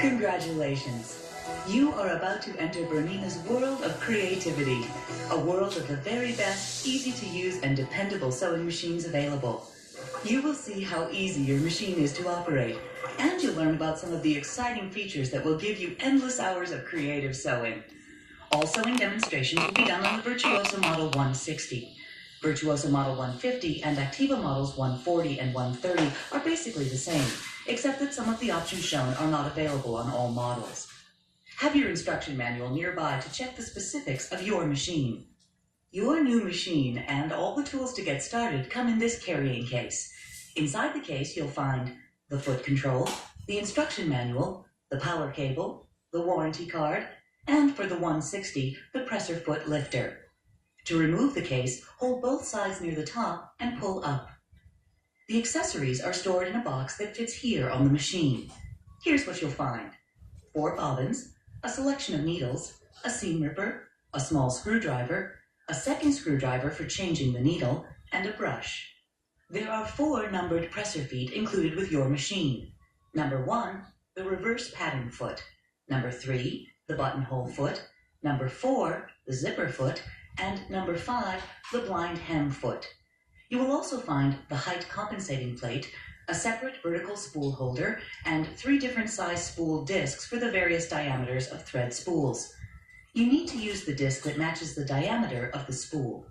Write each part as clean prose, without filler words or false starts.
Congratulations! You are about to enter Bernina's world of creativity, a world of the very best, easy-to-use and dependable sewing machines available. You will see how easy your machine is to operate, and you'll learn about some of the exciting features that will give you endless hours of creative sewing. All sewing demonstrations will be done on the Virtuosa Model 160. Virtuosa Model 150 and Activa Models 140 and 130 are basically the same, except that some of the options shown are not available on all models. Have your instruction manual nearby to check the specifics of your machine. Your new machine and all the tools to get started come in this carrying case. Inside the case, you'll find the foot control, the instruction manual, the power cable, the warranty card, and for the 160, the presser foot lifter. To remove the case, hold both sides near the top and pull up. The accessories are stored in a box that fits here on the machine. Here's what you'll find: 4 bobbins, a selection of needles, a seam ripper, a small screwdriver, a second screwdriver for changing the needle, and a brush. There are 4 numbered presser feet included with your machine. Number 1, the reverse pattern foot. Number 3, the buttonhole foot. Number 4, the zipper foot. And number 5, the blind hem foot. You will also find the height compensating plate, a separate vertical spool holder, and 3 different size spool discs for the various diameters of thread spools. You need to use the disc that matches the diameter of the spool.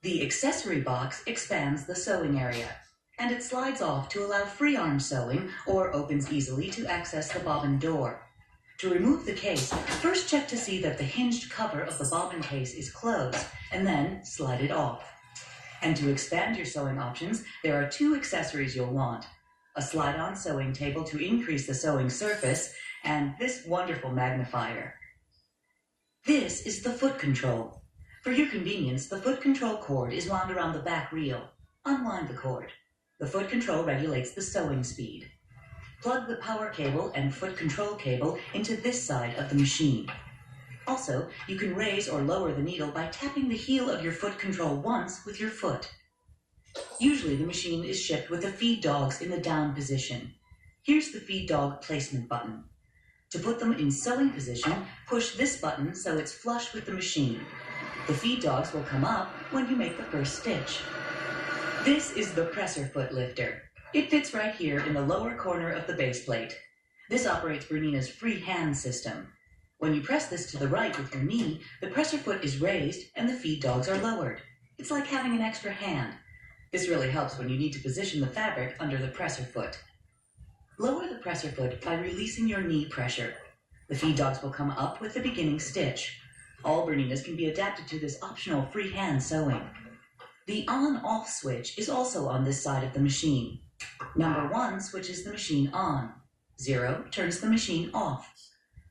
The accessory box expands the sewing area, and it slides off to allow free arm sewing or opens easily to access the bobbin door. To remove the case, first check to see that the hinged cover of the bobbin case is closed, and then slide it off. And to expand your sewing options, there are 2 accessories you'll want: a slide-on sewing table to increase the sewing surface, and this wonderful magnifier. This is the foot control. For your convenience, the foot control cord is wound around the back reel. Unwind the cord. The foot control regulates the sewing speed. Plug the power cable and foot control cable into this side of the machine. Also, you can raise or lower the needle by tapping the heel of your foot control once with your foot. Usually the machine is shipped with the feed dogs in the down position. Here's the feed dog placement button. To put them in sewing position, push this button so it's flush with the machine. The feed dogs will come up when you make the first stitch. This is the presser foot lifter. It fits right here in the lower corner of the base plate. This operates Bernina's free hand system. When you press this to the right with your knee, the presser foot is raised and the feed dogs are lowered. It's like having an extra hand. This really helps when you need to position the fabric under the presser foot. Lower the presser foot by releasing your knee pressure. The feed dogs will come up with the beginning stitch. All Berninas can be adapted to this optional freehand sewing. The on-off switch is also on this side of the machine. Number 1 switches the machine on. 0 turns the machine off.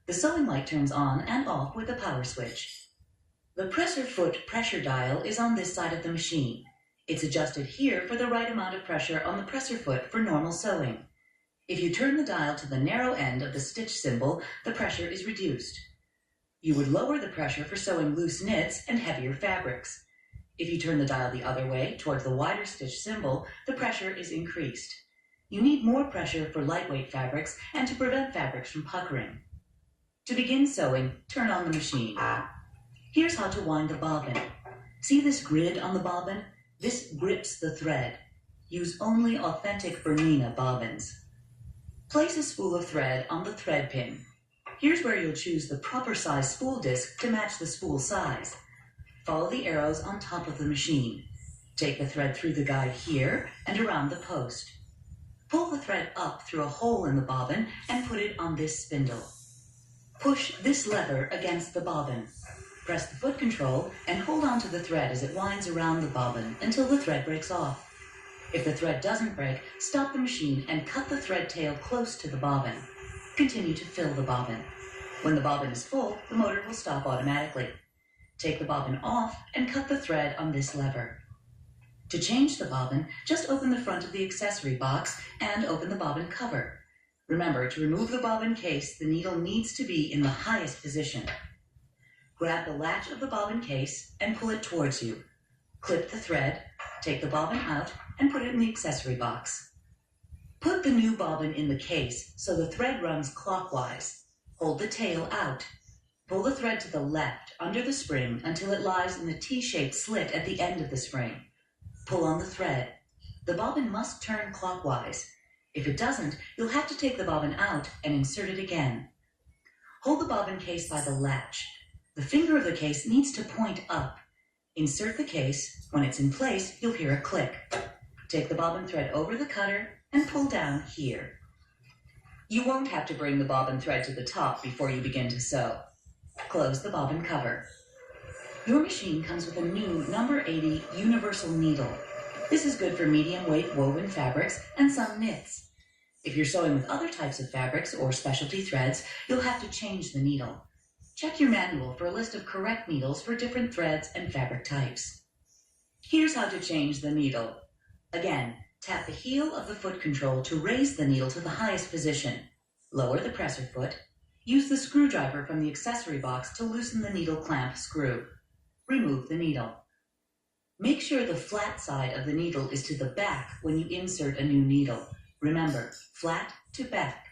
The sewing light turns on and off with the power switch. The presser foot pressure dial is on this side of the machine. It's adjusted here for the right amount of pressure on the presser foot for normal sewing. If you turn the dial to the narrow end of the stitch symbol, the pressure is reduced. You would lower the pressure for sewing loose knits and heavier fabrics. If you turn the dial the other way, towards the wider stitch symbol, the pressure is increased. You need more pressure for lightweight fabrics and to prevent fabrics from puckering. To begin sewing, turn on the machine. Here's how to wind the bobbin. See this grid on the bobbin? This grips the thread. Use only authentic Bernina bobbins. Place a spool of thread on the thread pin. Here's where you'll choose the proper size spool disc to match the spool size. Follow the arrows on top of the machine. Take the thread through the guide here and around the post. Pull the thread up through a hole in the bobbin and put it on this spindle. Push this lever against the bobbin. Press the foot control and hold on to the thread as it winds around the bobbin until the thread breaks off. If the thread doesn't break, stop the machine and cut the thread tail close to the bobbin. Continue to fill the bobbin. When the bobbin is full, the motor will stop automatically. Take the bobbin off and cut the thread on this lever. To change the bobbin, just open the front of the accessory box and open the bobbin cover. Remember, to remove the bobbin case, the needle needs to be in the highest position. Grab the latch of the bobbin case and pull it towards you. Clip the thread, take the bobbin out, and put it in the accessory box. Put the new bobbin in the case so the thread runs clockwise. Hold the tail out. Pull the thread to the left under the spring until it lies in the T-shaped slit at the end of the spring. Pull on the thread. The bobbin must turn clockwise. If it doesn't, you'll have to take the bobbin out and insert it again. Hold the bobbin case by the latch. The finger of the case needs to point up. Insert the case. When it's in place, you'll hear a click. Take the bobbin thread over the cutter and pull down here. You won't have to bring the bobbin thread to the top before you begin to sew. Close the bobbin cover. Your machine comes with a new number 80 universal needle. This is good for medium weight woven fabrics and some knits. If you're sewing with other types of fabrics or specialty threads, you'll have to change the needle. Check your manual for a list of correct needles for different threads and fabric types. Here's how to change the needle. Again, tap the heel of the foot control to raise the needle to the highest position. Lower the presser foot. Use the screwdriver from the accessory box to loosen the needle clamp screw. Remove the needle. Make sure the flat side of the needle is to the back when you insert a new needle. Remember, flat to back.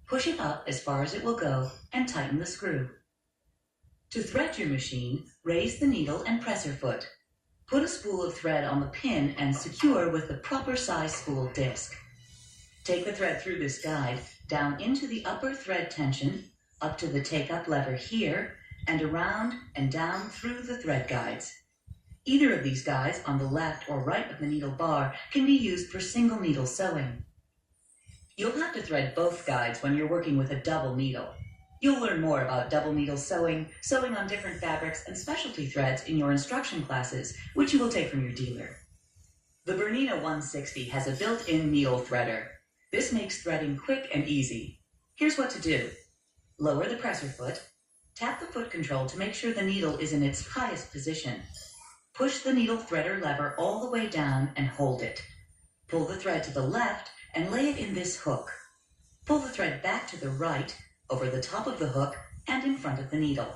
Push it up as far as it will go and tighten the screw. To thread your machine, raise the needle and presser foot. Put a spool of thread on the pin and secure with the proper size spool disc. Take the thread through this guide, down into the upper thread tension, up to the take-up lever here, and around and down through the thread guides. Either of these guides on the left or right of the needle bar can be used for single needle sewing. You'll have to thread both guides when you're working with a double needle. You'll learn more about double needle sewing, sewing on different fabrics, and specialty threads in your instruction classes, which you will take from your dealer. The Bernina 160 has a built-in needle threader. This makes threading quick and easy. Here's what to do. Lower the presser foot. Tap the foot control to make sure the needle is in its highest position. Push the needle threader lever all the way down and hold it. Pull the thread to the left and lay it in this hook. Pull the thread back to the right, over the top of the hook, and in front of the needle.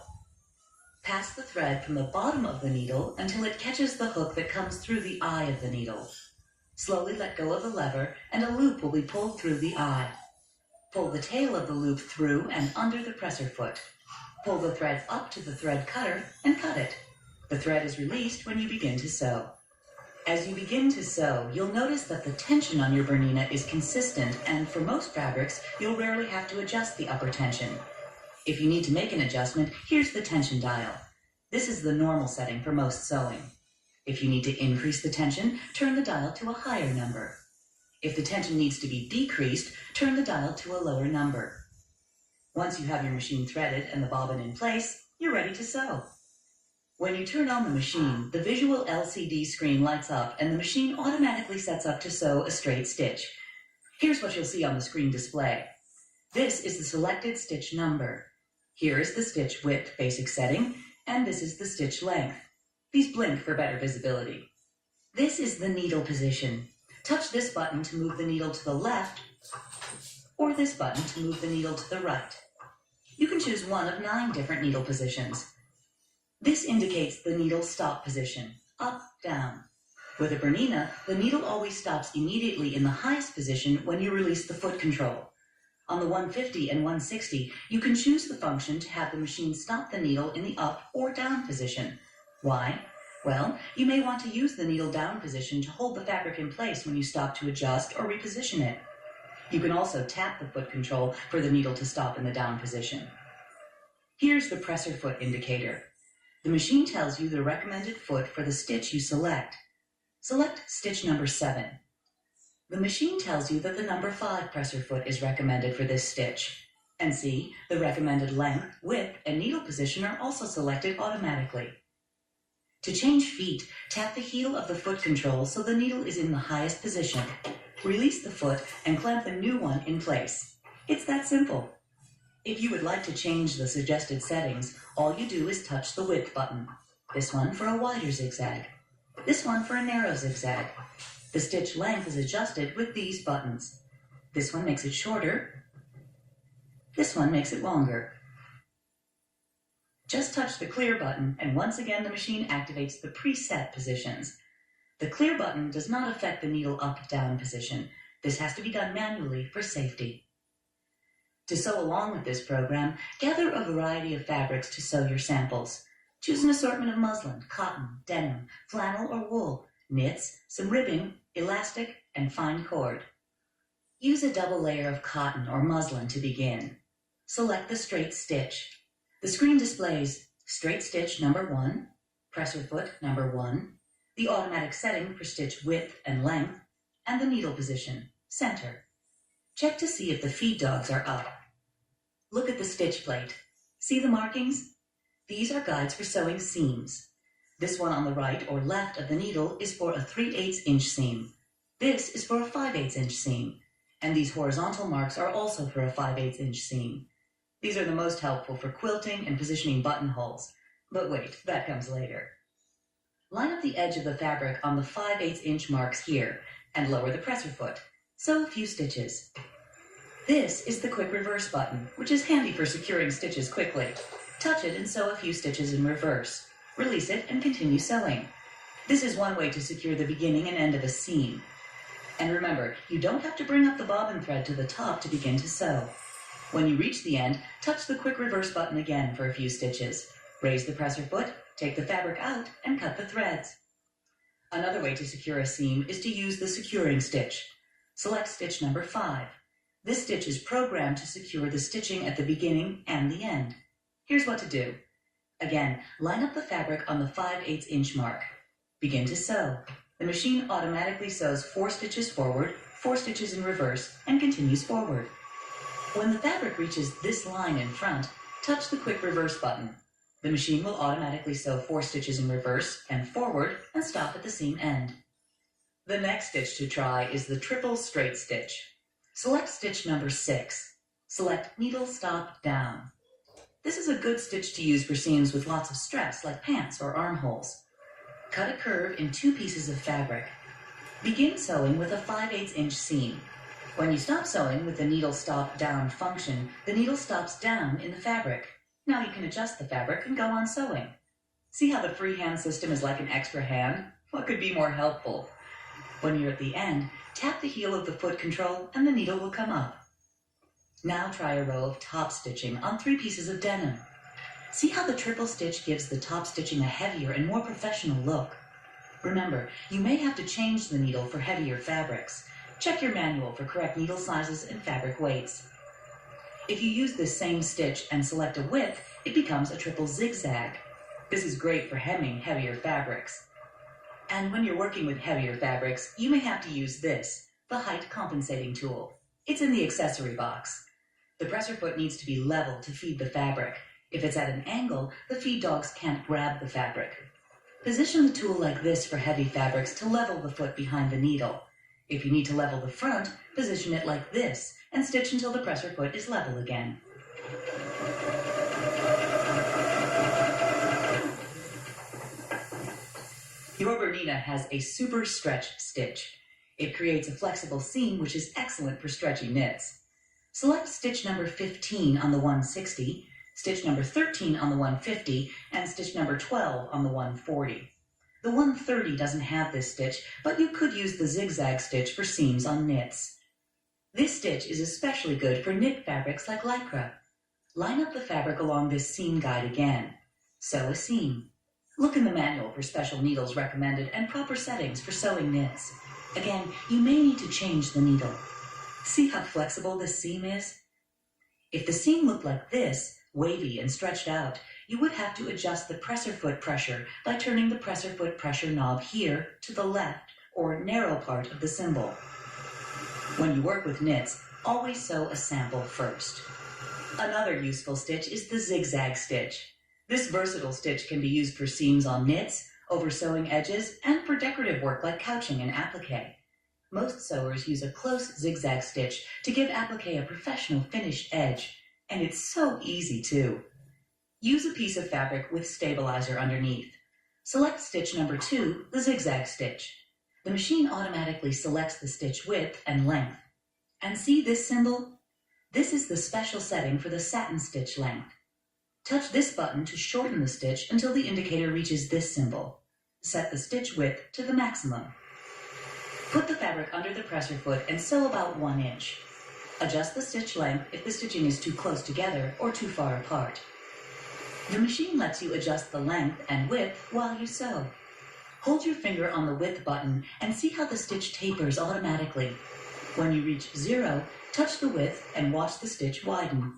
Pass the thread from the bottom of the needle until it catches the hook that comes through the eye of the needle. Slowly let go of the lever and a loop will be pulled through the eye. Pull the tail of the loop through and under the presser foot. Pull the thread up to the thread cutter and cut it. The thread is released when you begin to sew. As you begin to sew, you'll notice that the tension on your Bernina is consistent, and for most fabrics, you'll rarely have to adjust the upper tension. If you need to make an adjustment, here's the tension dial. This is the normal setting for most sewing. If you need to increase the tension, turn the dial to a higher number. If the tension needs to be decreased, turn the dial to a lower number. Once you have your machine threaded and the bobbin in place, you're ready to sew. When you turn on the machine, the visual LCD screen lights up and the machine automatically sets up to sew a straight stitch. Here's what you'll see on the screen display. This is the selected stitch number. Here is the stitch width basic setting, and this is the stitch length. These blink for better visibility. This is the needle position. Touch this button to move the needle to the left, or this button to move the needle to the right. You can choose one of 9 different needle positions. This indicates the needle stop position, up, down. With a Bernina, the needle always stops immediately in the highest position when you release the foot control. On the 150 and 160, you can choose the function to have the machine stop the needle in the up or down position. Why? Well, you may want to use the needle down position to hold the fabric in place when you stop to adjust or reposition it. You can also tap the foot control for the needle to stop in the down position. Here's the presser foot indicator. The machine tells you the recommended foot for the stitch you select. Select stitch number 7. The machine tells you that the number 5 presser foot is recommended for this stitch. And see, the recommended length, width, and needle position are also selected automatically. To change feet, tap the heel of the foot control so the needle is in the highest position. Release the foot and clamp the new one in place. It's that simple. If you would like to change the suggested settings, all you do is touch the width button. This one for a wider zigzag. This one for a narrow zigzag. The stitch length is adjusted with these buttons. This one makes it shorter. This one makes it longer. Just touch the clear button and once again the machine activates the preset positions. The clear button does not affect the needle up-down position. This has to be done manually for safety. To sew along with this program, gather a variety of fabrics to sew your samples. Choose an assortment of muslin, cotton, denim, flannel or wool, knits, some ribbing, elastic, and fine cord. Use a double layer of cotton or muslin to begin. Select the straight stitch. The screen displays straight stitch number 1, presser foot number 1, the automatic setting for stitch width and length, and the needle position, center. Check to see if the feed dogs are up. Look at the stitch plate. See the markings? These are guides for sewing seams. This one on the right or left of the needle is for a 3/8 inch seam. This is for a 5/8 inch seam. And these horizontal marks are also for a 5/8 inch seam. These are the most helpful for quilting and positioning buttonholes. But wait, that comes later. Line up the edge of the fabric on the 5/8 inch marks here and lower the presser foot. Sew a few stitches. This is the quick reverse button, which is handy for securing stitches quickly. Touch it and sew a few stitches in reverse. Release it and continue sewing. This is one way to secure the beginning and end of a seam. And remember, you don't have to bring up the bobbin thread to the top to begin to sew. When you reach the end, touch the quick reverse button again for a few stitches. Raise the presser foot, take the fabric out, and cut the threads. Another way to secure a seam is to use the securing stitch. Select stitch number 5. This stitch is programmed to secure the stitching at the beginning and the end. Here's what to do. Again, line up the fabric on the 5/8 inch mark. Begin to sew. The machine automatically sews 4 stitches forward, 4 stitches in reverse, and continues forward. When the fabric reaches this line in front, touch the quick reverse button. The machine will automatically sew 4 stitches in reverse and forward and stop at the seam end. The next stitch to try is the triple straight stitch. Select stitch number 6. Select needle stop down. This is a good stitch to use for seams with lots of stress, like pants or armholes. Cut a curve in 2 pieces of fabric. Begin sewing with a 5/8 inch seam. When you stop sewing with the needle stop down function, the needle stops down in the fabric. Now you can adjust the fabric and go on sewing. See how the freehand system is like an extra hand? What could be more helpful? When you're at the end, tap the heel of the foot control and the needle will come up. Now try a row of top stitching on 3 pieces of denim. See how the triple stitch gives the top stitching a heavier and more professional look. Remember, you may have to change the needle for heavier fabrics. Check your manual for correct needle sizes and fabric weights. If you use this same stitch and select a width, it becomes a triple zigzag. This is great for hemming heavier fabrics. And when you're working with heavier fabrics, you may have to use this, the height compensating tool. It's in the accessory box. The presser foot needs to be level to feed the fabric. If it's at an angle, the feed dogs can't grab the fabric. Position the tool like this for heavy fabrics to level the foot behind the needle. If you need to level the front, position it like this and stitch until the presser foot is level again. Your Bernina has a super stretch stitch. It creates a flexible seam which is excellent for stretchy knits. Select stitch number 15 on the 160, stitch number 13 on the 150, and stitch number 12 on the 140. The 130 doesn't have this stitch, but you could use the zigzag stitch for seams on knits. This stitch is especially good for knit fabrics like lycra. Line up the fabric along this seam guide again. Sew a seam. Look in the manual for special needles recommended and proper settings for sewing knits. Again, you may need to change the needle. See how flexible this seam is? If the seam looked like this, wavy and stretched out, you would have to adjust the presser foot pressure by turning the presser foot pressure knob here to the left or narrow part of the symbol. When you work with knits, always sew a sample first. Another useful stitch is the zigzag stitch. This versatile stitch can be used for seams on knits, over sewing edges, and for decorative work like couching and applique. Most sewers use a close zigzag stitch to give applique a professional finished edge, and it's so easy too. Use a piece of fabric with stabilizer underneath. Select stitch number 2, the zigzag stitch. The machine automatically selects the stitch width and length. And see this symbol? This is the special setting for the satin stitch length. Touch this button to shorten the stitch until the indicator reaches this symbol. Set the stitch width to the maximum. Put the fabric under the presser foot and sew about 1 inch. Adjust the stitch length if the stitching is too close together or too far apart. The machine lets you adjust the length and width while you sew. Hold your finger on the width button and see how the stitch tapers automatically. When you reach 0, touch the width and watch the stitch widen.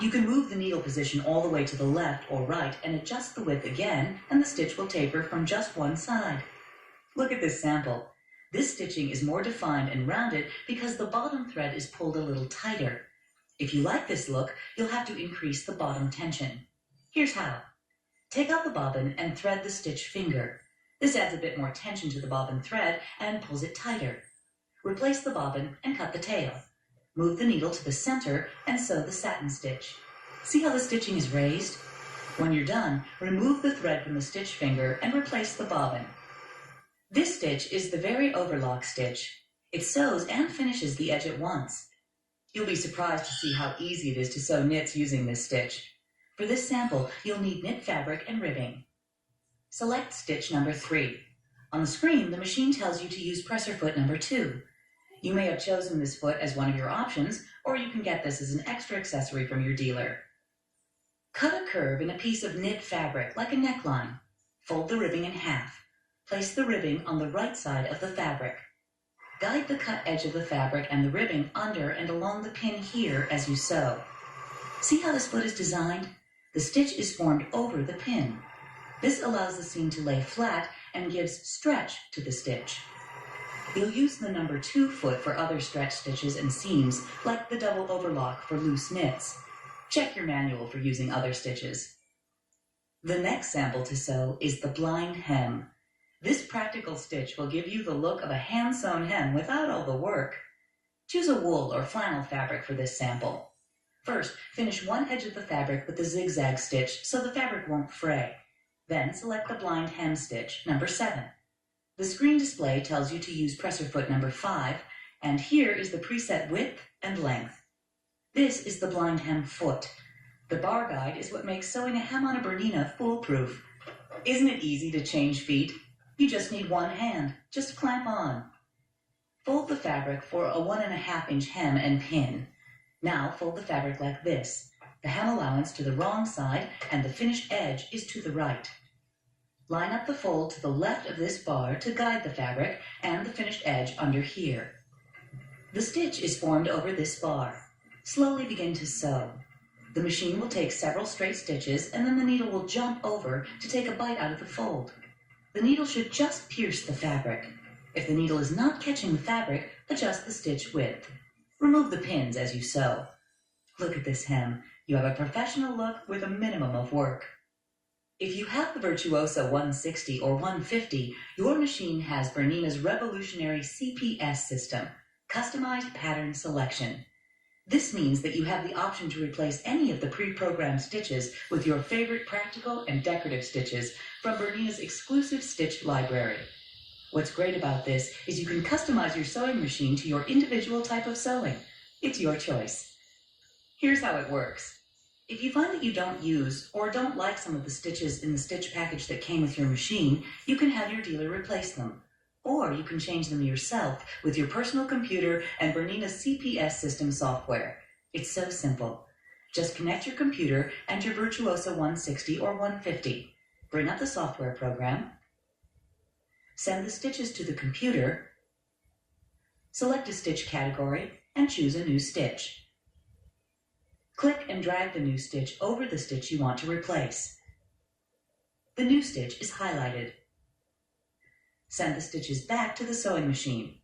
You can move the needle position all the way to the left or right and adjust the width again, and the stitch will taper from just one side. Look at this sample. This stitching is more defined and rounded because the bottom thread is pulled a little tighter. If you like this look, you'll have to increase the bottom tension. Here's how. Take out the bobbin and thread the stitch finger. This adds a bit more tension to the bobbin thread and pulls it tighter. Replace the bobbin and cut the tail. Move the needle to the center and sew the satin stitch. See how the stitching is raised? When you're done, remove the thread from the stitch finger and replace the bobbin. This stitch is the very overlock stitch. It sews and finishes the edge at once. You'll be surprised to see how easy it is to sew knits using this stitch. For this sample, you'll need knit fabric and ribbing. Select stitch number 3. On the screen, the machine tells you to use presser foot number 2. You may have chosen this foot as one of your options, or you can get this as an extra accessory from your dealer. Cut a curve in a piece of knit fabric, like a neckline. Fold the ribbing in half. Place the ribbing on the right side of the fabric. Guide the cut edge of the fabric and the ribbing under and along the pin here as you sew. See how this foot is designed? The stitch is formed over the pin. This allows the seam to lay flat and gives stretch to the stitch. You'll use the number 2 foot for other stretch stitches and seams, like the double overlock for loose knits. Check your manual for using other stitches. The next sample to sew is the blind hem. This practical stitch will give you the look of a hand-sewn hem without all the work. Choose a wool or flannel fabric for this sample. First, finish one edge of the fabric with the zigzag stitch so the fabric won't fray. Then select the blind hem stitch, number 7. The screen display tells you to use presser foot number 5, and here is the preset width and length. This is the blind hem foot. The bar guide is what makes sewing a hem on a Bernina foolproof. Isn't it easy to change feet? You just need one hand. Just clamp on. Fold the fabric for a 1.5 inch hem and pin. Now fold the fabric like this. The hem allowance to the wrong side and the finished edge is to the right. Line up the fold to the left of this bar to guide the fabric and the finished edge under here. The stitch is formed over this bar. Slowly begin to sew. The machine will take several straight stitches and then the needle will jump over to take a bite out of the fold. The needle should just pierce the fabric. If the needle is not catching the fabric, adjust the stitch width. Remove the pins as you sew. Look at this hem. You have a professional look with a minimum of work. If you have the Virtuosa 160 or 150, your machine has Bernina's revolutionary CPS system, Customized Pattern Selection. This means that you have the option to replace any of the pre-programmed stitches with your favorite practical and decorative stitches from Bernina's exclusive stitch library. What's great about this is you can customize your sewing machine to your individual type of sewing. It's your choice. Here's how it works. If you find that you don't use or don't like some of the stitches in the stitch package that came with your machine, you can have your dealer replace them. Or you can change them yourself with your personal computer and Bernina's CPS System software. It's so simple. Just connect your computer and your Virtuosa 160 or 150. Bring up the software program. Send the stitches to the computer. Select a stitch category and choose a new stitch. Click and drag the new stitch over the stitch you want to replace. The new stitch is highlighted. Send the stitches back to the sewing machine.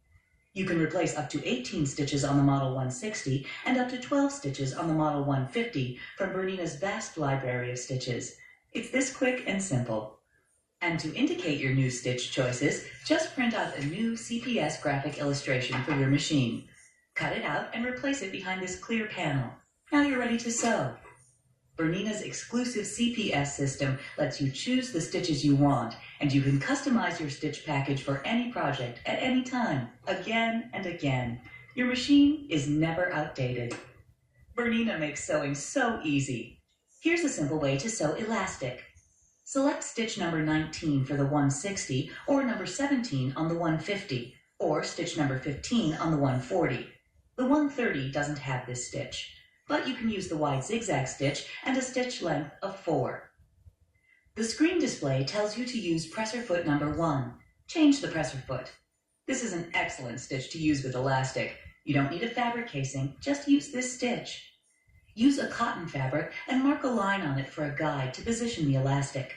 You can replace up to 18 stitches on the Model 160 and up to 12 stitches on the Model 150 from Bernina's vast library of stitches. It's this quick and simple. And to indicate your new stitch choices, just print out a new CPS graphic illustration for your machine. Cut it out and replace it behind this clear panel. Now you're ready to sew. Bernina's exclusive CPS system lets you choose the stitches you want, and you can customize your stitch package for any project at any time, again and again. Your machine is never outdated. Bernina makes sewing so easy. Here's a simple way to sew elastic. Select stitch number 19 for the 160 or number 17 on the 150, or stitch number 15 on the 140. The 130 doesn't have this stitch, but you can use the wide zigzag stitch and a stitch length of 4. The screen display tells you to use presser foot number 1. Change the presser foot. This is an excellent stitch to use with elastic. You don't need a fabric casing, just use this stitch. Use a cotton fabric and mark a line on it for a guide to position the elastic.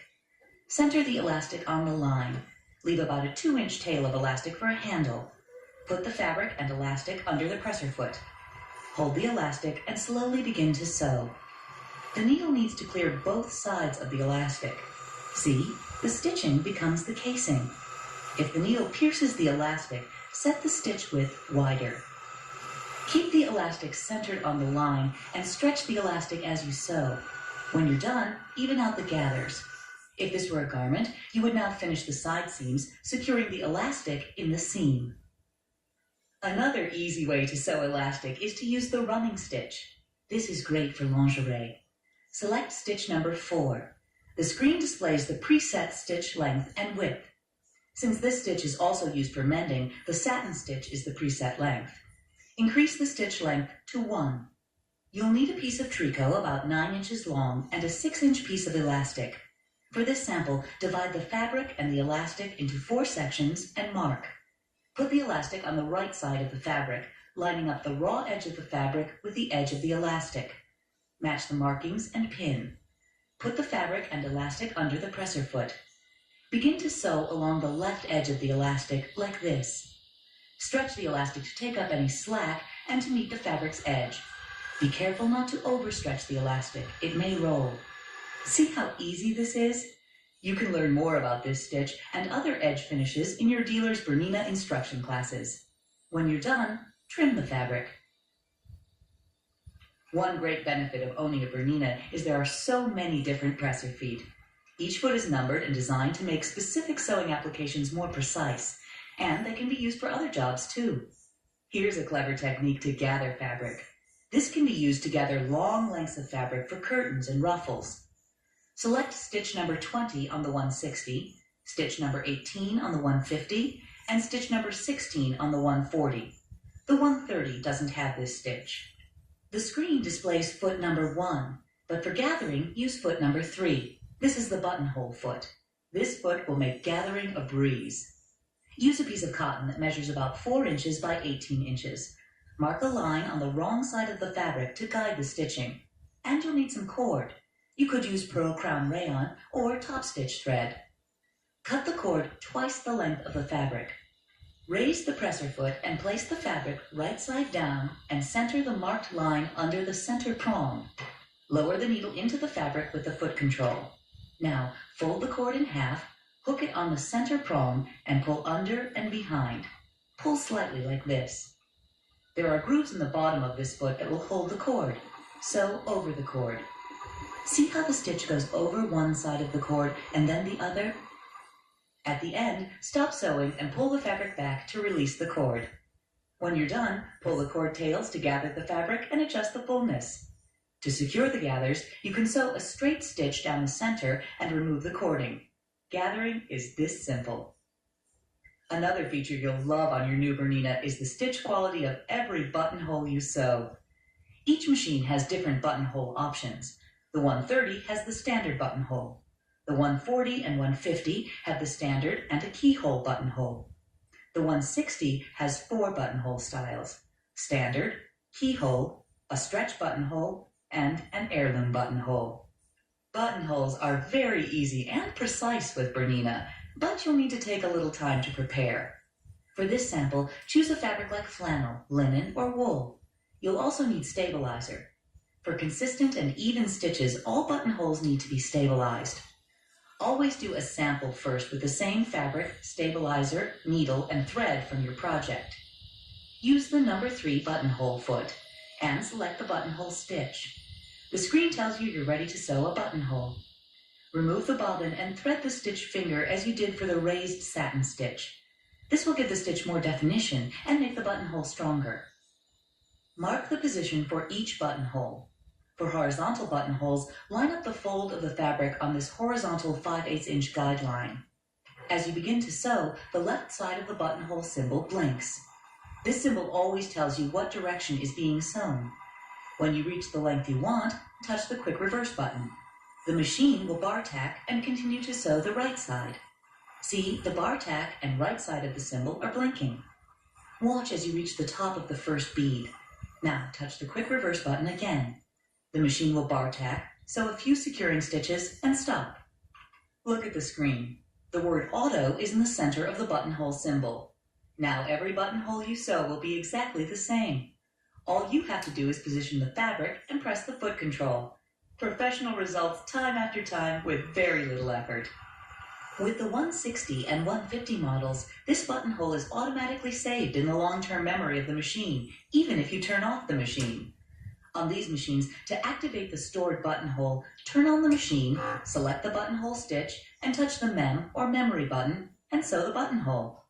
Center the elastic on the line. Leave about a 2-inch tail of elastic for a handle. Put the fabric and elastic under the presser foot. Hold the elastic and slowly begin to sew. The needle needs to clear both sides of the elastic. See, the stitching becomes the casing. If the needle pierces the elastic, set the stitch width wider. Keep the elastic centered on the line and stretch the elastic as you sew. When you're done, even out the gathers. If this were a garment, you would now finish the side seams, securing the elastic in the seam. Another easy way to sew elastic is to use the running stitch. This is great for lingerie. Select stitch number 4. The screen displays the preset stitch length and width. Since this stitch is also used for mending, the satin stitch is the preset length. Increase the stitch length to 1. You'll need a piece of tricot about 9 inches long and a 6-inch piece of elastic. For this sample, divide the fabric and the elastic into 4 sections and mark. Put the elastic on the right side of the fabric, lining up the raw edge of the fabric with the edge of the elastic. Match the markings and pin. Put the fabric and elastic under the presser foot. Begin to sew along the left edge of the elastic like this. Stretch the elastic to take up any slack and to meet the fabric's edge. Be careful not to overstretch the elastic. It may roll. See how easy this is? You can learn more about this stitch and other edge finishes in your dealer's Bernina instruction classes. When you're done, trim the fabric. One great benefit of owning a Bernina is there are so many different presser feet. Each foot is numbered and designed to make specific sewing applications more precise, and they can be used for other jobs too. Here's a clever technique to gather fabric. This can be used to gather long lengths of fabric for curtains and ruffles. Select stitch number 20 on the 160, stitch number 18 on the 150, and stitch number 16 on the 140. The 130 doesn't have this stitch. The screen displays foot number 1, but for gathering, use foot number 3. This is the buttonhole foot. This foot will make gathering a breeze. Use a piece of cotton that measures about 4 inches by 18 inches. Mark a line on the wrong side of the fabric to guide the stitching. And you'll need some cord. You could use pearl crown rayon or top stitch thread. Cut the cord twice the length of the fabric. Raise the presser foot and place the fabric right side down and center the marked line under the center prong. Lower the needle into the fabric with the foot control. Now, fold the cord in half, hook it on the center prong, and pull under and behind. Pull slightly like this. There are grooves in the bottom of this foot that will hold the cord. Sew over the cord. See how the stitch goes over one side of the cord and then the other? At the end, stop sewing and pull the fabric back to release the cord. When you're done, pull the cord tails to gather the fabric and adjust the fullness. To secure the gathers, you can sew a straight stitch down the center and remove the cording. Gathering is this simple. Another feature you'll love on your new Bernina is the stitch quality of every buttonhole you sew. Each machine has different buttonhole options. The 130 has the standard buttonhole. The 140 and 150 have the standard and a keyhole buttonhole. The 160 has 4 buttonhole styles: standard, keyhole, a stretch buttonhole, and an heirloom buttonhole. Buttonholes are very easy and precise with Bernina, but you'll need to take a little time to prepare. For this sample, choose a fabric like flannel, linen, or wool. You'll also need stabilizer. For consistent and even stitches, all buttonholes need to be stabilized. Always do a sample first with the same fabric, stabilizer, needle, and thread from your project. Use the number 3 buttonhole foot and select the buttonhole stitch. The screen tells you you're ready to sew a buttonhole. Remove the bobbin and thread the stitch finger as you did for the raised satin stitch. This will give the stitch more definition and make the buttonhole stronger. Mark the position for each buttonhole. For horizontal buttonholes, line up the fold of the fabric on this horizontal 5/8 inch guideline. As you begin to sew, the left side of the buttonhole symbol blinks. This symbol always tells you what direction is being sewn. When you reach the length you want, touch the quick reverse button. The machine will bar tack and continue to sew the right side. See, the bar tack and right side of the symbol are blinking. Watch as you reach the top of the first bead. Now touch the quick reverse button again. The machine will bar tack, sew a few securing stitches, and stop. Look at the screen. The word auto is in the center of the buttonhole symbol. Now every buttonhole you sew will be exactly the same. All you have to do is position the fabric and press the foot control. Professional results time after time with very little effort. With the 160 and 150 models, this buttonhole is automatically saved in the long-term memory of the machine, even if you turn off the machine. On these machines, to activate the stored buttonhole, turn on the machine, select the buttonhole stitch, and touch the mem or memory button, and sew the buttonhole.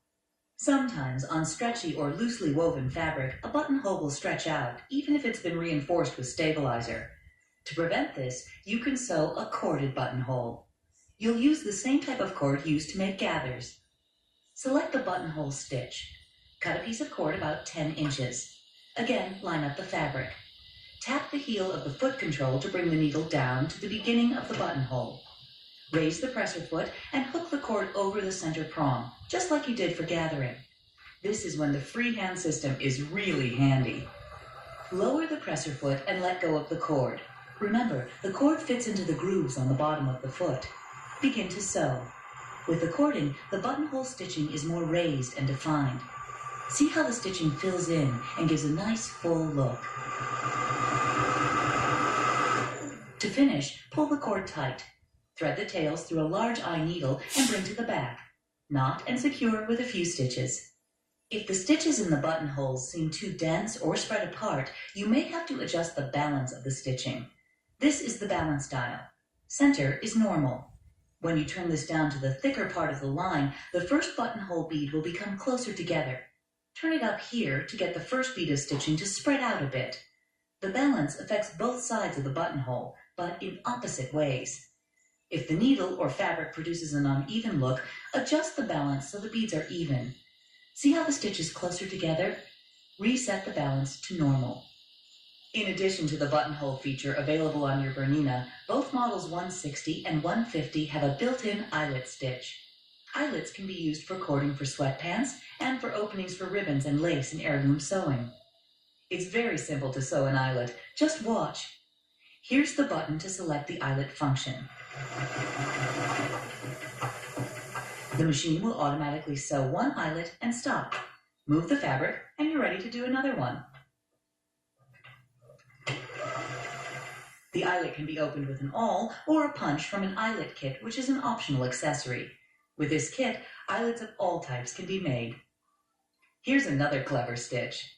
Sometimes, on stretchy or loosely woven fabric, a buttonhole will stretch out, even if it's been reinforced with stabilizer. To prevent this, you can sew a corded buttonhole. You'll use the same type of cord used to make gathers. Select the buttonhole stitch. Cut a piece of cord about 10 inches. Again, line up the fabric. Tap the heel of the foot control to bring the needle down to the beginning of the buttonhole. Raise the presser foot and hook the cord over the center prong, just like you did for gathering. This is when the freehand system is really handy. Lower the presser foot and let go of the cord. Remember, the cord fits into the grooves on the bottom of the foot. Begin to sew. With the cording, the buttonhole stitching is more raised and defined. See how the stitching fills in and gives a nice full look. To finish, pull the cord tight. Thread the tails through a large eye needle and bring to the back. Knot and secure with a few stitches. If the stitches in the buttonholes seem too dense or spread apart, you may have to adjust the balance of the stitching. This is the balance dial. Center is normal. When you turn this down to the thicker part of the line, the first buttonhole bead will become closer together. Turn it up here to get the first bead of stitching to spread out a bit. The balance affects both sides of the buttonhole, but in opposite ways. If the needle or fabric produces an uneven look, adjust the balance so the beads are even. See how the stitch is closer together? Reset the balance to normal. In addition to the buttonhole feature available on your Bernina, both models 160 and 150 have a built-in eyelet stitch. Eyelets can be used for cording for sweatpants and for openings for ribbons and lace in heirloom sewing. It's very simple to sew an eyelet. Just watch. Here's the button to select the eyelet function. The machine will automatically sew one eyelet and stop. Move the fabric and you're ready to do another one. The eyelet can be opened with an awl or a punch from an eyelet kit, which is an optional accessory. With this kit, eyelets of all types can be made. Here's another clever stitch.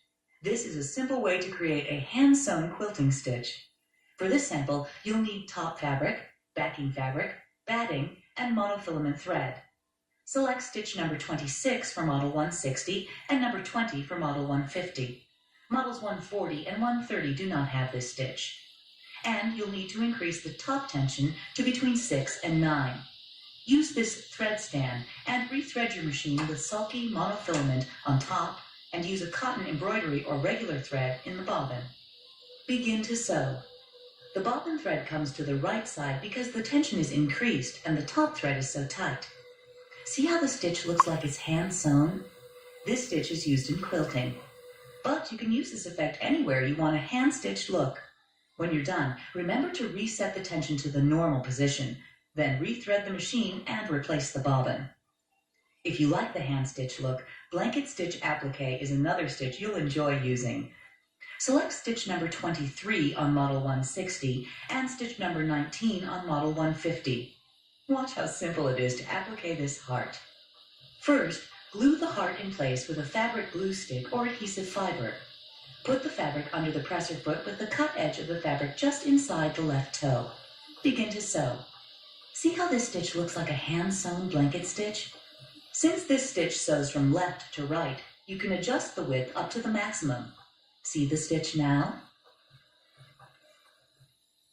This is a simple way to create a hand-sewn quilting stitch. For this sample, you'll need top fabric, backing fabric, batting, and monofilament thread. Select stitch number 26 for model 160 and number 20 for model 150. Models 140 and 130 do not have this stitch. And you'll need to increase the top tension to between 6 and 9. Use this thread stand and rethread your machine with sulky monofilament on top and use a cotton embroidery or regular thread in the bobbin. Begin to sew. The bobbin thread comes to the right side because the tension is increased and the top thread is so tight. See how the stitch looks like it's hand-sewn? This stitch is used in quilting. But you can use this effect anywhere you want a hand-stitched look. When you're done, remember to reset the tension to the normal position, then rethread the machine and replace the bobbin. If you like the hand-stitch look, blanket stitch applique is another stitch you'll enjoy using. Select stitch number 23 on model 160 and stitch number 19 on model 150. Watch how simple it is to applique this heart. First, glue the heart in place with a fabric glue stick or adhesive fiber. Put the fabric under the presser foot with the cut edge of the fabric just inside the left toe. Begin to sew. See how this stitch looks like a hand-sewn blanket stitch? Since this stitch sews from left to right, you can adjust the width up to the maximum. See the stitch now?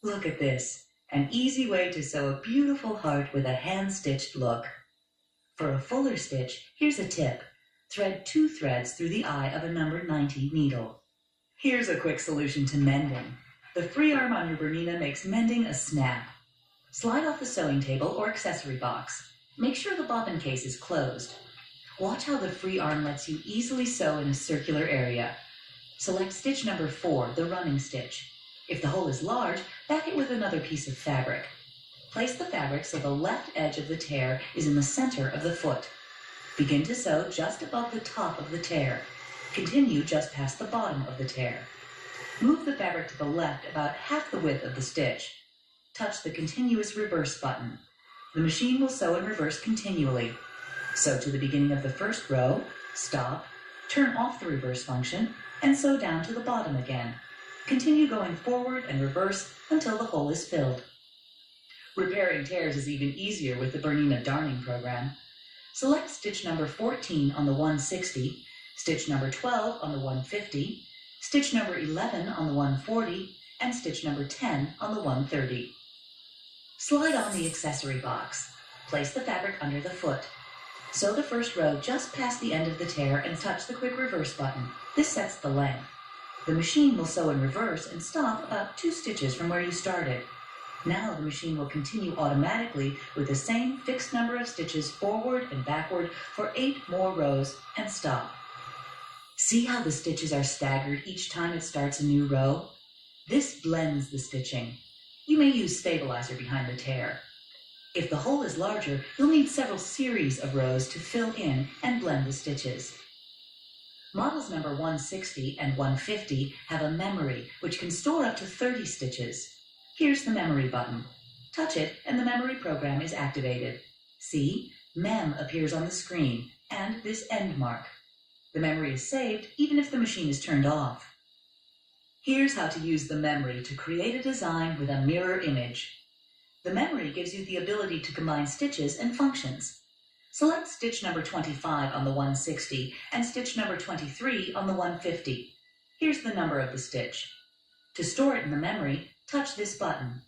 Look at this, an easy way to sew a beautiful heart with a hand-stitched look. For a fuller stitch, here's a tip. Thread 2 threads through the eye of a number 90 needle. Here's a quick solution to mending. The free arm on your Bernina makes mending a snap. Slide off the sewing table or accessory box. Make sure the bobbin case is closed. Watch how the free arm lets you easily sew in a circular area. Select stitch number 4, the running stitch. If the hole is large, back it with another piece of fabric. Place the fabric so the left edge of the tear is in the center of the foot. Begin to sew just above the top of the tear. Continue just past the bottom of the tear. Move the fabric to the left about half the width of the stitch. Touch the continuous reverse button. The machine will sew in reverse continually. Sew to the beginning of the first row, stop, turn off the reverse function, and sew down to the bottom again. Continue going forward and reverse until the hole is filled. Repairing tears is even easier with the Bernina darning program. Select stitch number 14 on the 160, stitch number 12 on the 150, stitch number 11 on the 140, and stitch number 10 on the 130. Slide on the accessory box. Place the fabric under the foot. Sew the first row just past the end of the tear and touch the quick reverse button. This sets the length. The machine will sew in reverse and stop about 2 stitches from where you started. Now the machine will continue automatically with the same fixed number of stitches forward and backward for 8 more rows and stop. See how the stitches are staggered each time it starts a new row? This blends the stitching. You may use stabilizer behind the tear. If the hole is larger, you'll need several series of rows to fill in and blend the stitches. Models number 160 and 150 have a memory which can store up to 30 stitches. Here's the memory button. Touch it and the memory program is activated. See, Mem appears on the screen and this end mark. The memory is saved even if the machine is turned off. Here's how to use the memory to create a design with a mirror image. The memory gives you the ability to combine stitches and functions. Select stitch number 25 on the 160 and stitch number 23 on the 150. Here's the number of the stitch. To store it in the memory, touch this button.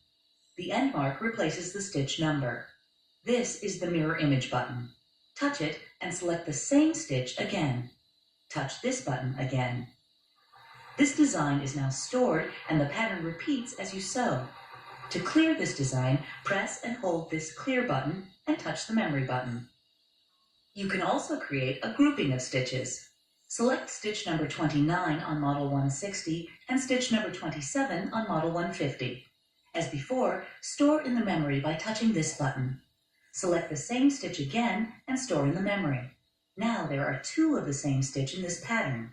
The end mark replaces the stitch number. This is the mirror image button. Touch it and select the same stitch again. Touch this button again. This design is now stored and the pattern repeats as you sew. To clear this design, press and hold this clear button and touch the memory button. You can also create a grouping of stitches. Select stitch number 29 on model 160 and stitch number 27 on model 150. As before, store in the memory by touching this button. Select the same stitch again and store in the memory. Now there are 2 of the same stitch in this pattern.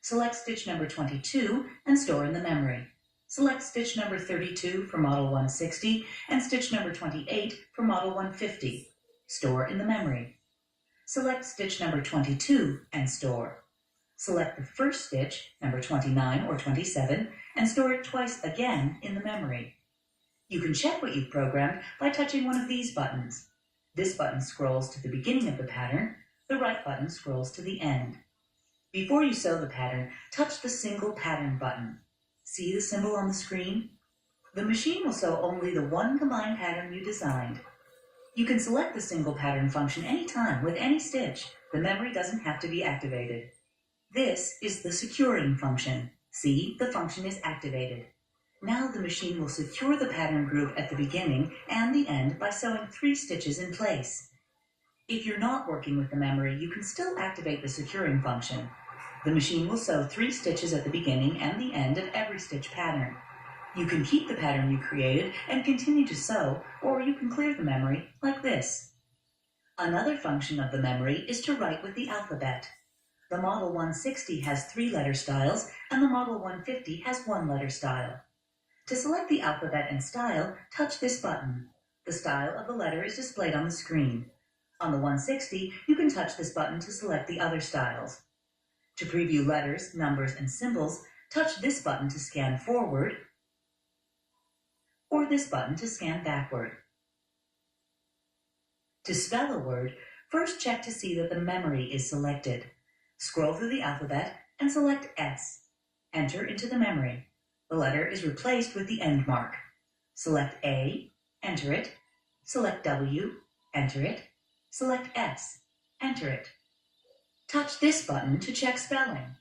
Select stitch number 22 and store in the memory. Select stitch number 32 for model 160 and stitch number 28 for model 150. Store in the memory. Select stitch number 22 and store. Select the first stitch, number 29 or 27, and store it twice again in the memory. You can check what you've programmed by touching one of these buttons. This button scrolls to the beginning of the pattern. The right button scrolls to the end. Before you sew the pattern, touch the single pattern button. See the symbol on the screen? The machine will sew only the one combined pattern you designed. You can select the single pattern function anytime with any stitch. The memory doesn't have to be activated. This is the securing function. See, the function is activated. Now the machine will secure the pattern group at the beginning and the end by sewing 3 stitches in place. If you're not working with the memory, you can still activate the securing function. The machine will sew 3 stitches at the beginning and the end of every stitch pattern. You can keep the pattern you created and continue to sew, or you can clear the memory like this. Another function of the memory is to write with the alphabet. The Model 160 has 3 letter styles, and the Model 150 has 1 letter style. To select the alphabet and style, touch this button. The style of the letter is displayed on the screen. On the 160, you can touch this button to select the other styles. To preview letters, numbers, and symbols, touch this button to scan forward, or this button to scan backward. To spell a word, first check to see that the memory is selected. Scroll through the alphabet and select S. Enter into the memory. The letter is replaced with the end mark. Select A, enter it. Select W, enter it. Select S. Enter it. Touch this button to check spelling.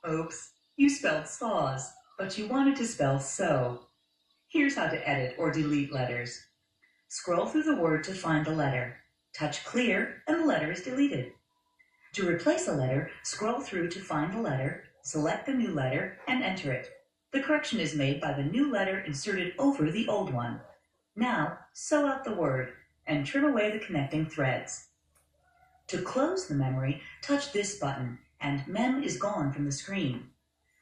Oops, you spelled saws, but you wanted to spell so. Here's how to edit or delete letters. Scroll through the word to find the letter. Touch clear and the letter is deleted. To replace a letter, scroll through to find the letter, select the new letter, and enter it. The correction is made by the new letter inserted over the old one. Now, sew out the word and trim away the connecting threads. To close the memory, touch this button, and mem is gone from the screen.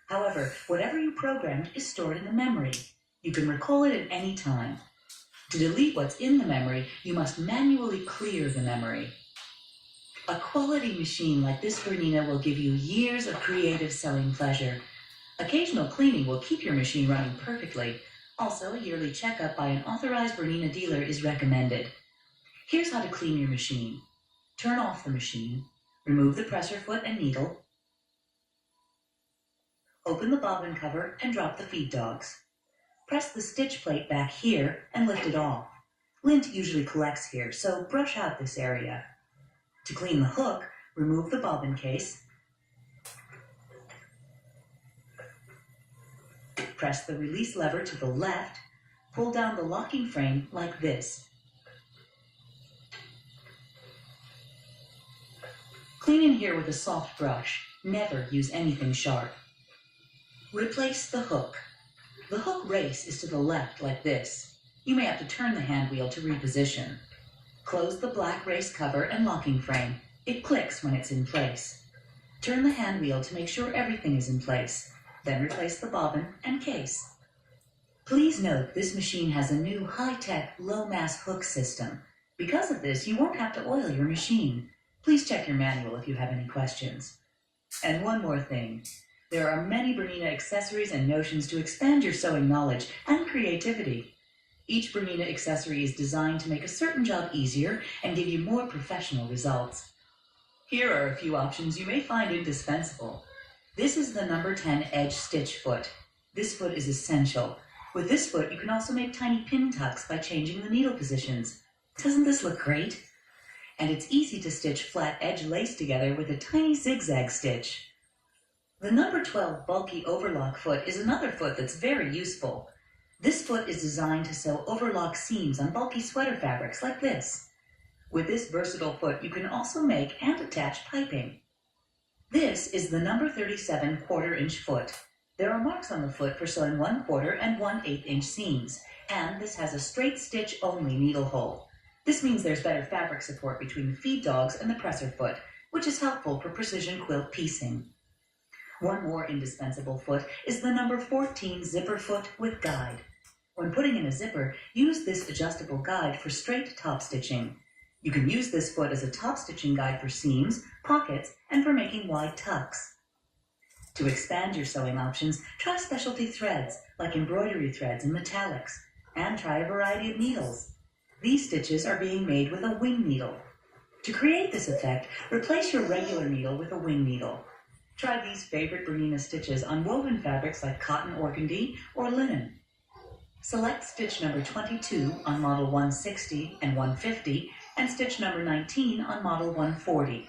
However, whatever you programmed is stored in the memory. You can recall it at any time. To delete what's in the memory, you must manually clear the memory. A quality machine like this Bernina will give you years of creative sewing pleasure. Occasional cleaning will keep your machine running perfectly. Also, a yearly checkup by an authorized Bernina dealer is recommended. Here's how to clean your machine. Turn off the machine. Remove the presser foot and needle. Open the bobbin cover and drop the feed dogs. Press the stitch plate back here and lift it off. Lint usually collects here, so brush out this area. To clean the hook, remove the bobbin case. Press the release lever to the left. Pull down the locking frame like this. Clean in here with a soft brush. Never use anything sharp. Replace the hook. The hook race is to the left like this. You may have to turn the hand wheel to reposition. Close the black race cover and locking frame. It clicks when it's in place. Turn the hand wheel to make sure everything is in place. Then replace the bobbin and case. Please note this machine has a new high-tech, low-mass hook system. Because of this, you won't have to oil your machine. Please check your manual if you have any questions. And one more thing. There are many Bernina accessories and notions to expand your sewing knowledge and creativity. Each Bernina accessory is designed to make a certain job easier and give you more professional results. Here are a few options you may find indispensable. This is the number 10 edge stitch foot. This foot is essential. With this foot, you can also make tiny pin tucks by changing the needle positions. Doesn't this look great? And it's easy to stitch flat edge lace together with a tiny zigzag stitch. The number 12 bulky overlock foot is another foot that's very useful. This foot is designed to sew overlock seams on bulky sweater fabrics like this. With this versatile foot, you can also make and attach piping. This is the number 37 1/4-inch foot. There are marks on the foot for sewing 1/4 and 1/8 inch seams, and this has a straight stitch only needle hole. This means there's better fabric support between the feed dogs and the presser foot, which is helpful for precision quilt piecing. One more indispensable foot is the number 14 zipper foot with guide. When putting in a zipper, use this adjustable guide for straight top stitching. You can use this foot as a top stitching guide for seams, pockets, and for making wide tucks. To expand your sewing options, try specialty threads like embroidery threads and metallics, and try a variety of needles. These stitches are being made with a wing needle. To create this effect, replace your regular needle with a wing needle. Try these favorite Bernina stitches on woven fabrics like cotton organdy or linen. Select stitch number 22 on model 160 and 150 and stitch number 19 on model 140.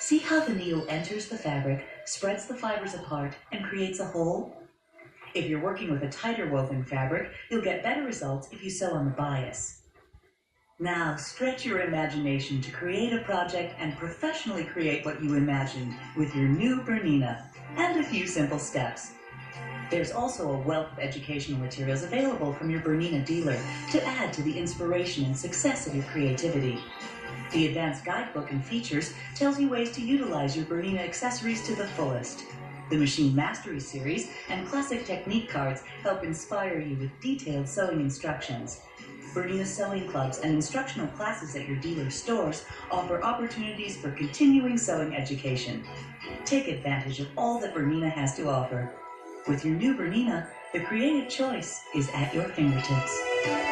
See how the needle enters the fabric, spreads the fibers apart, and creates a hole? If you're working with a tighter woven fabric, you'll get better results if you sew on the bias. Now, stretch your imagination to create a project and professionally create what you imagined with your new Bernina and a few simple steps. There's also a wealth of educational materials available from your Bernina dealer to add to the inspiration and success of your creativity. The advanced guidebook and features tells you ways to utilize your Bernina accessories to the fullest. The Machine Mastery Series and Classic Technique cards help inspire you with detailed sewing instructions. Bernina sewing clubs and instructional classes at your dealer stores offer opportunities for continuing sewing education. Take advantage of all that Bernina has to offer. With your new Bernina, the creative choice is at your fingertips.